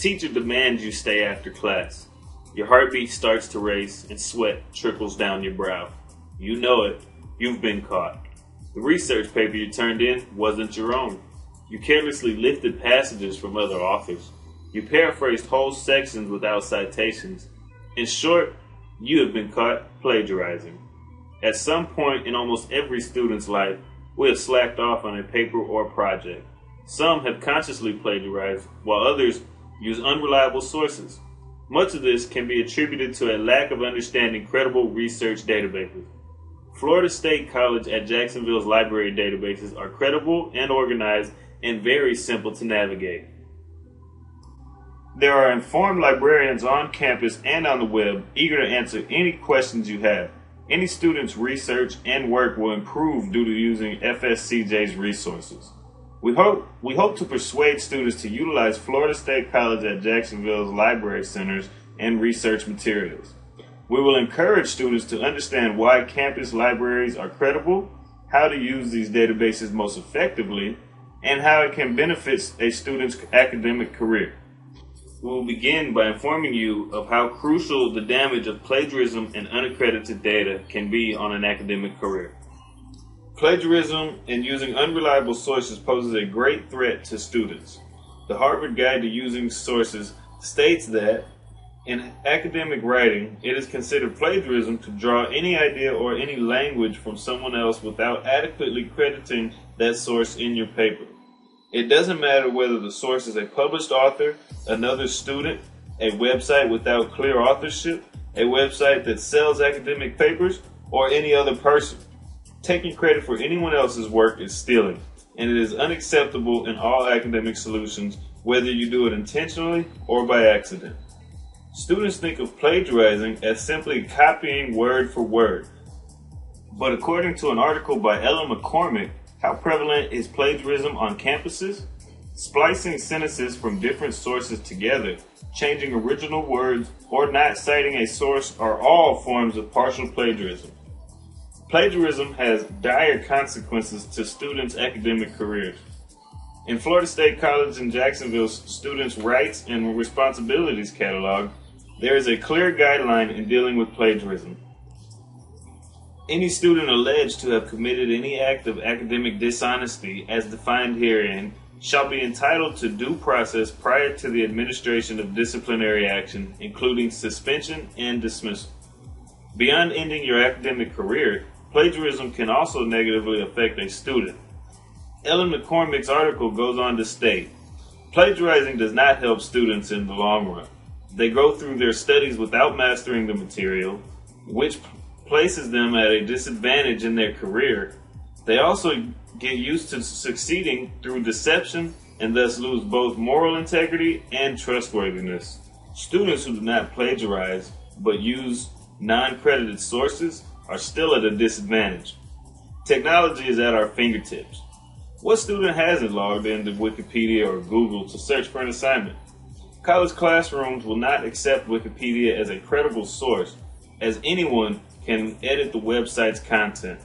teacher demands you stay after class. Your heartbeat starts to race and sweat trickles down your brow. You know it. You've been caught. The research paper you turned in wasn't your own. You carelessly lifted passages from other authors. You paraphrased whole sections without citations. In short, you have been caught plagiarizing. At some point in almost every student's life, we have slacked off on a paper or project. Some have consciously plagiarized, while others use unreliable sources. Much of this can be attributed to a lack of understanding credible research databases. Florida State College at Jacksonville's library databases are credible and organized and very simple to navigate. There are informed librarians on campus and on the web eager to answer any questions you have. Any student's research and work will improve due to using FSCJ's resources. We hope to persuade students to utilize Florida State College at Jacksonville's library centers and research materials. We will encourage students to understand why campus libraries are credible, how to use these databases most effectively, and how it can benefit a student's academic career. We will begin by informing you of how crucial the damage of plagiarism and unaccredited data can be on an academic career. Plagiarism and using unreliable sources poses a great threat to students. The Harvard Guide to Using Sources states that in academic writing, it is considered plagiarism to draw any idea or any language from someone else without adequately crediting that source in your paper. It doesn't matter whether the source is a published author, another student, a website without clear authorship, a website that sells academic papers, or any other person. Taking credit for anyone else's work is stealing, and it is unacceptable in all academic solutions, whether you do it intentionally or by accident. Students think of plagiarizing as simply copying word for word. But according to an article by Ellen McCormick, how prevalent is plagiarism on campuses? Splicing sentences from different sources together, changing original words, or not citing a source are all forms of partial plagiarism. Plagiarism has dire consequences to students' academic careers. In Florida State College in Jacksonville's Students' Rights and Responsibilities catalog, there is a clear guideline in dealing with plagiarism. Any student alleged to have committed any act of academic dishonesty as defined herein shall be entitled to due process prior to the administration of disciplinary action, including suspension and dismissal. Beyond ending your academic career, plagiarism can also negatively affect a student. Ellen McCormick's article goes on to state, plagiarizing does not help students in the long run. They go through their studies without mastering the material, which places them at a disadvantage in their career. They also get used to succeeding through deception and thus lose both moral integrity and trustworthiness. Students who do not plagiarize but use non-credited sources are still at a disadvantage. Technology is at our fingertips. What student hasn't logged into Wikipedia or Google to search for an assignment? College classrooms will not accept Wikipedia as a credible source, as anyone can edit the website's content.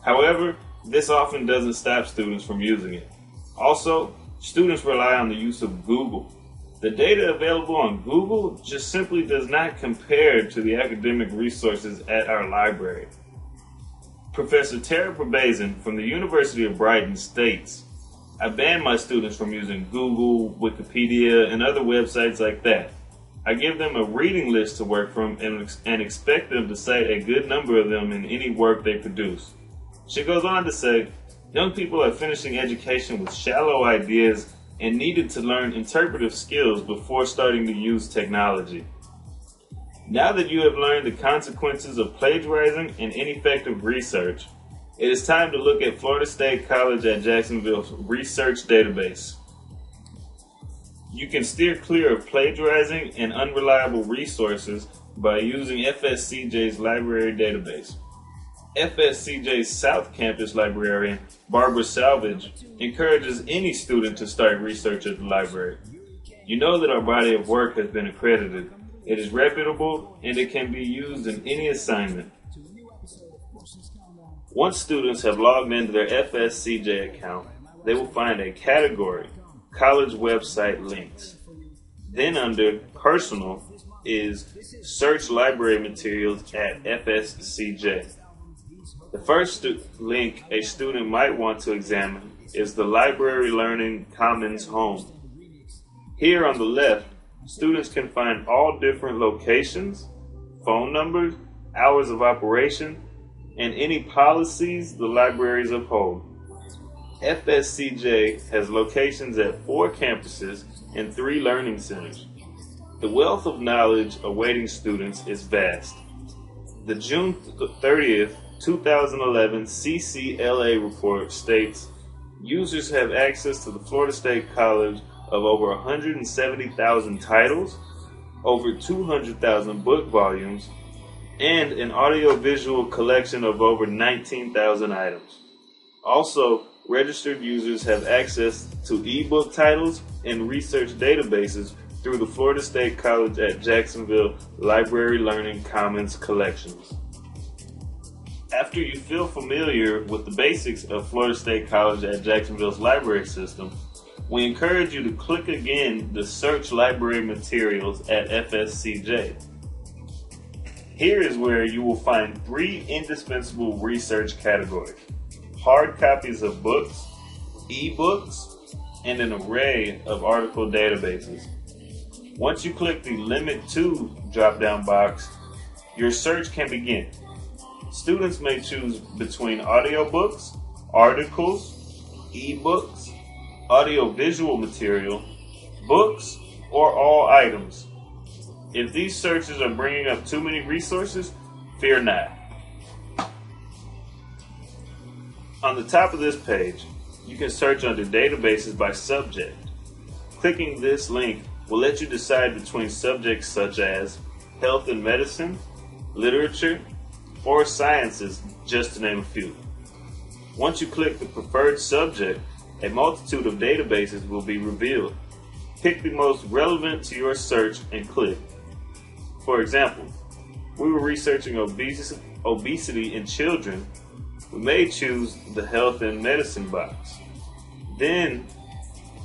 However, this often doesn't stop students from using it. Also, students rely on the use of Google. The data available on Google just simply does not compare to the academic resources at our library. Professor Tara Probazin from the University of Brighton states, I ban my students from using Google, Wikipedia, and other websites like that. I give them a reading list to work from and expect them to cite a good number of them in any work they produce. She goes on to say, young people are finishing education with shallow ideas and needed to learn interpretive skills before starting to use technology. Now that you have learned the consequences of plagiarizing and ineffective research, it is time to look at Florida State College at Jacksonville's research database. You can steer clear of plagiarizing and unreliable resources by using FSCJ's library database. FSCJ's South Campus librarian, Barbara Salvage, encourages any student to start research at the library. You know that our body of work has been accredited. It is reputable and it can be used in any assignment. Once students have logged into their FSCJ account, they will find a category, College Website Links. Then under Personal is Search Library Materials at FSCJ. The first link a student might want to examine is the Library Learning Commons Home. Here on the left, students can find all different locations, phone numbers, hours of operation, and any policies the libraries uphold. FSCJ has locations at 4 campuses and 3 learning centers. The wealth of knowledge awaiting students is vast. The June 30th, 2011 CCLA report states users have access to the Florida State College of over 170,000 titles, over 200,000 book volumes, and an audiovisual collection of over 19,000 items. Also, registered users have access to ebook titles and research databases through the Florida State College at Jacksonville Library Learning Commons collections. After you feel familiar with the basics of Florida State College at Jacksonville's library system, we encourage you to click again the Search Library Materials at FSCJ. Here is where you will find 3 indispensable research categories: hard copies of books, ebooks, and an array of article databases. Once you click the Limit To drop-down box, your search can begin. Students may choose between audiobooks, articles, ebooks, audiovisual material, books, or all items. If these searches are bringing up too many resources, fear not. On the top of this page, you can search under databases by subject. Clicking this link will let you decide between subjects such as health and medicine, literature, or sciences, just to name a few. Once you click the preferred subject, a multitude of databases will be revealed. Pick the most relevant to your search and click. For example, we were researching obesity in children. We may choose the Health and Medicine box. Then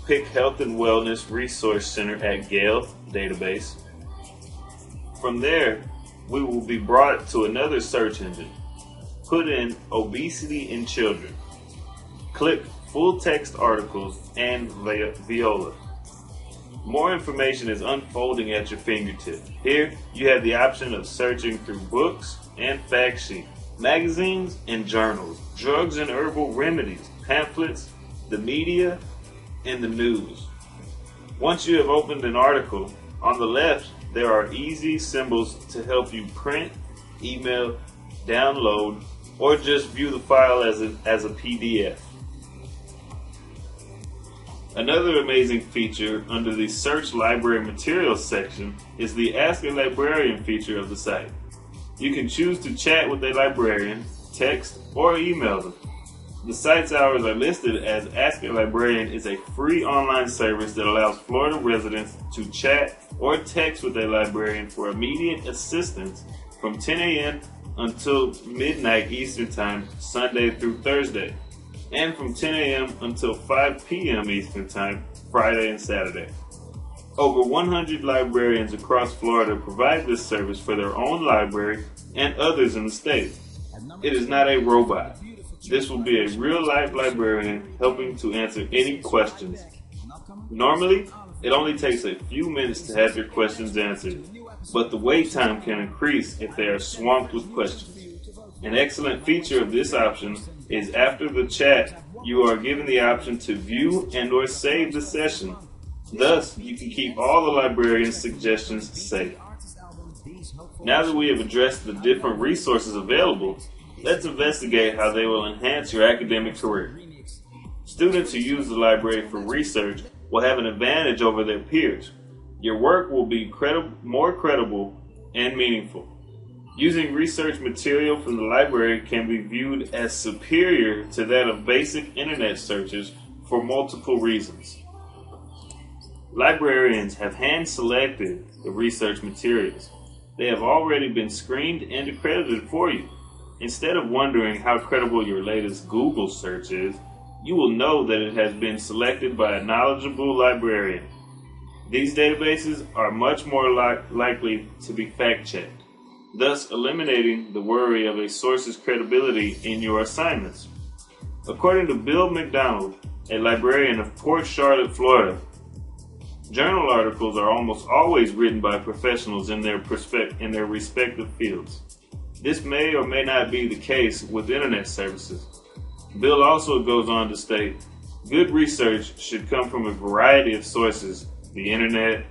pick Health and Wellness Resource Center at Gale database. From there, we will be brought to another search engine. Put in obesity in children. Click full text articles and Viola. More information is unfolding at your fingertips. Here, you have the option of searching through books and fact sheets, magazines and journals, drugs and herbal remedies, pamphlets, the media, and the news. Once you have opened an article, on the left, there are easy symbols to help you print, email, download, or just view the file as a PDF. Another amazing feature under the Search Library Materials section is the Ask a Librarian feature of the site. You can choose to chat with a librarian, text, or email them. The site's hours are listed as Ask a Librarian is a free online service that allows Florida residents to chat or text with a librarian for immediate assistance from 10 a.m. until midnight Eastern Time, Sunday through Thursday, and from 10 a.m. until 5 p.m. Eastern Time, Friday and Saturday. Over 100 librarians across Florida provide this service for their own library and others in the state. It is not a robot. This will be a real-life librarian helping to answer any questions. Normally, it only takes a few minutes to have your questions answered, but the wait time can increase if they are swamped with questions. An excellent feature of this option is after the chat, you are given the option to view and or save the session. Thus, you can keep all the librarian's suggestions safe. Now that we have addressed the different resources available, let's investigate how they will enhance your academic career. Students who use the library for research will have an advantage over their peers. Your work will be more credible and meaningful. Using research material from the library can be viewed as superior to that of basic internet searches for multiple reasons. Librarians have hand-selected the research materials. They have already been screened and accredited for you. Instead of wondering how credible your latest Google search is, you will know that it has been selected by a knowledgeable librarian. These databases are much more likely to be fact-checked, thus eliminating the worry of a source's credibility in your assignments. According to Bill McDonald, a librarian of Port Charlotte, Florida, journal articles are almost always written by professionals in their respective fields. This may or may not be the case with internet services. Bill also goes on to state, good research should come from a variety of sources, the internet,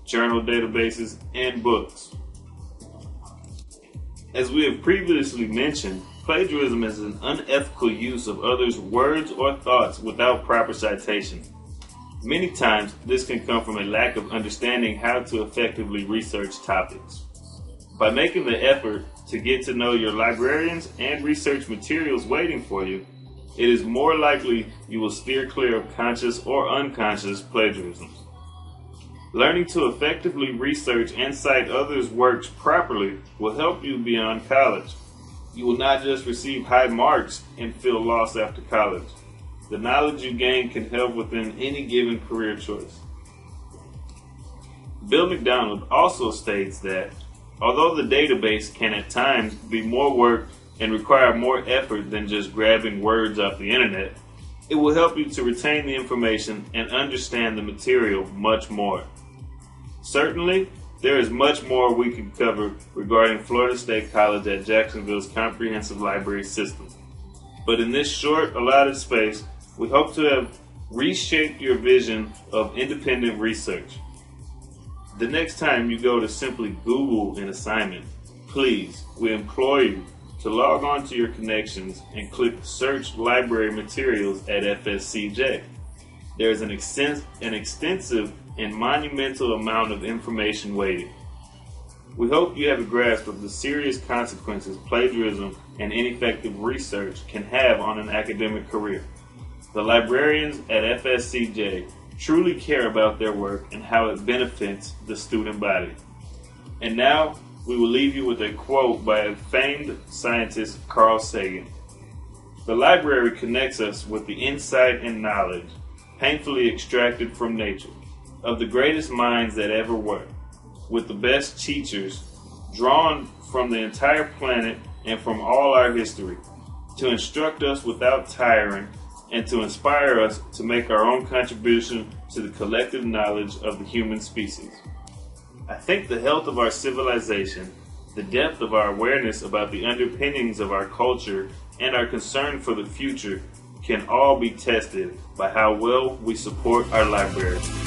journal databases, and books. As we have previously mentioned, plagiarism is an unethical use of others' words or thoughts without proper citation. Many times, this can come from a lack of understanding how to effectively research topics. By making the effort to get to know your librarians and research materials waiting for you, it is more likely you will steer clear of conscious or unconscious plagiarisms. Learning to effectively research and cite others' works properly will help you beyond college. You will not just receive high marks and feel lost after college. The knowledge you gain can help within any given career choice. Bill McDonald also states that although the database can at times be more work and require more effort than just grabbing words off the internet, it will help you to retain the information and understand the material much more. Certainly, there is much more we can cover regarding Florida State College at Jacksonville's comprehensive library system. But in this short, allotted space, we hope to have reshaped your vision of independent research. The next time you go to simply Google an assignment, please, we implore you to log on to your connections and click Search Library Materials at FSCJ. There is an extensive and monumental amount of information waiting. We hope you have a grasp of the serious consequences plagiarism and ineffective research can have on an academic career. The librarians at FSCJ truly care about their work and how it benefits the student body. And now, we will leave you with a quote by a famed scientist, Carl Sagan. The library connects us with the insight and knowledge, painfully extracted from nature, of the greatest minds that ever were, with the best teachers, drawn from the entire planet and from all our history, to instruct us without tiring, and to inspire us to make our own contribution to the collective knowledge of the human species. I think the health of our civilization, the depth of our awareness about the underpinnings of our culture, and our concern for the future can all be tested by how well we support our libraries.